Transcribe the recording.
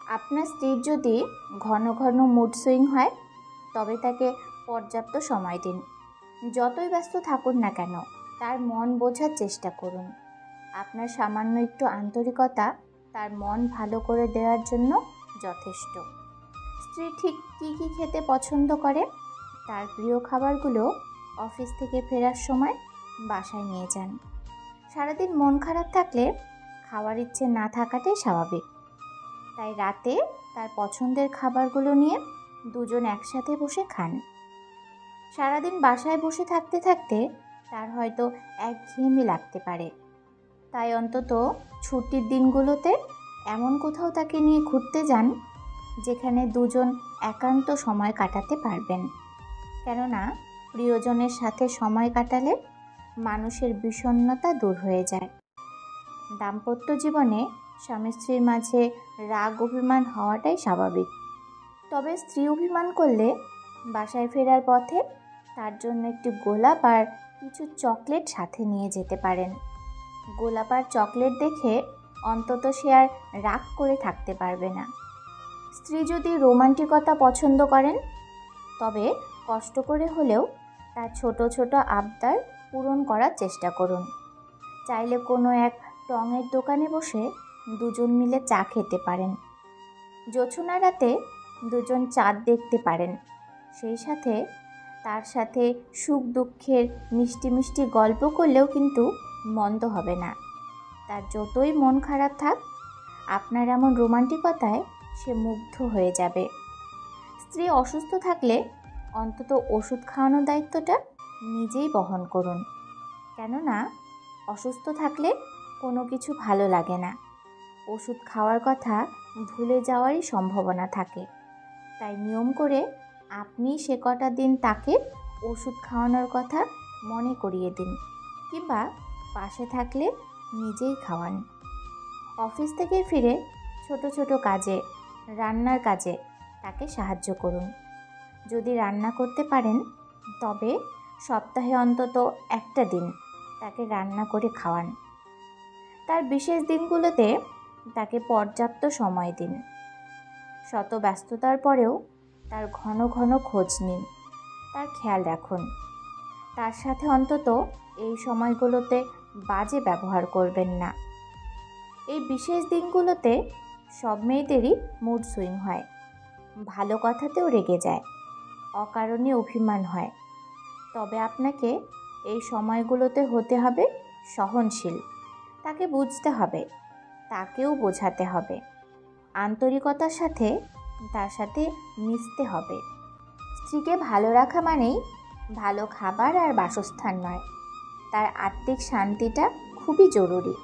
আপনার স্ত্রীর যদি ঘন ঘন মুড সুইং হয় তবে তাকে পর্যাপ্ত সময় দিন। যতই ব্যস্ত থাকুন না কেন তার মন বোঝার চেষ্টা করুন। আপনার সামান্য একটু আন্তরিকতা তার মন ভালো করে দেওয়ার জন্য যথেষ্ট। স্ত্রী ঠিক কী কী খেতে পছন্দ করে তার প্রিয় খাবারগুলো অফিস থেকে ফেরার সময় বাসায় নিয়ে যান। সারাদিন মন খারাপ থাকলে খাওয়ার ইচ্ছে না থাকাটাই স্বাভাবিক, তাই রাতে তার পছন্দের খাবারগুলো নিয়ে দুজন একসাথে বসে খান। সারাদিন বাসায় বসে থাকতে থাকতে তার হয়তো একঘেয়েমি লাগতে পারে, তাই অন্তত ছুটির দিনগুলোতে এমন কোথাও তাকে নিয়ে ঘুরতে যান যেখানে দুজন একান্ত সময় কাটাতে পারবেন। কেননা প্রিয়জনের সাথে সময় কাটালে মানুষের বিষণ্ণতা দূর হয়ে যায়। দাম্পত্য জীবনে স্বামী স্ত্রীর মাঝে রাগ অভিমান হওয়াটাই স্বাভাবিক, তবে স্ত্রী অভিমান করলে বাসায় ফেরার পথে তার জন্য একটি গোলাপ আর কিছু চকলেট সাথে নিয়ে যেতে পারেন। গোলাপ আর চকলেট দেখে অন্তত সে আর রাগ করে থাকতে পারবে না। স্ত্রী যদি রোমান্টিকতা পছন্দ করেন তবে কষ্ট করে হলেও তার ছোট ছোট আবদার পূরণ করার চেষ্টা করুন। চাইলে কোনো এক টঙের দোকানে বসে দুজন মিলে চা খেতে পারেন। জোছনা রাতে দুজন চাঁদ দেখতে পারেন। সেই সাথে তার সাথে সুখ দুঃখের মিষ্টি মিষ্টি গল্প করলেও কিন্তু মন্দ হবে না। তার যতই মন খারাপ থাক, আপনার এমন রোমান্টিকতায় সে মুগ্ধ হয়ে যাবে। স্ত্রী অসুস্থ থাকলে অন্তত ওষুধ খাওয়ানোর দায়িত্বটা নিজেই বহন করুন। কেননা অসুস্থ থাকলে কোনো কিছু ভালো লাগে না, ওষুধ খাওয়ার কথা ভুলে যাওয়ারই সম্ভাবনা থাকে। তাই নিয়ম করে আপনি সে কটা দিন তাকে ওষুধ খাওয়ানোর কথা মনে করিয়ে দিন, কিংবা পাশে থাকলে নিজেই খাওয়ান। অফিস থেকে ফিরে ছোট ছোট কাজে, রান্নার কাজে তাকে সাহায্য করুন। যদি রান্না করতে পারেন তবে সপ্তাহে অন্তত একটা দিন তাকে রান্না করে খাওয়ান। তার বিশেষ দিনগুলোতে তাকে পর্যাপ্ত সময় দিন। শত ব্যস্ততার পরেও তার ঘন ঘন খোঁজ নিন, তার খেয়াল রাখুন। তার সাথে অন্তত এই সময়গুলোতে বাজে ব্যবহার করবেন না। এই বিশেষ দিনগুলোতে সব মেয়েদেরই মুড সুইং হয়, ভালো কথাতেও রেগে যায়, অকারণে অভিমান হয়। তবে আপনাকে এই সময়গুলোতে হতে হবে সহনশীল। তাকে বুঝতে হবে, তাকেও বোঝাতে হবে, আন্তরিকতার সাথে তার সাথে মিশতে হবে। স্ত্রীকে ভালো রাখা মানেই ভালো খাবার আর বাসস্থান নয়, তার আত্মিক শান্তিটা খুবই জরুরি।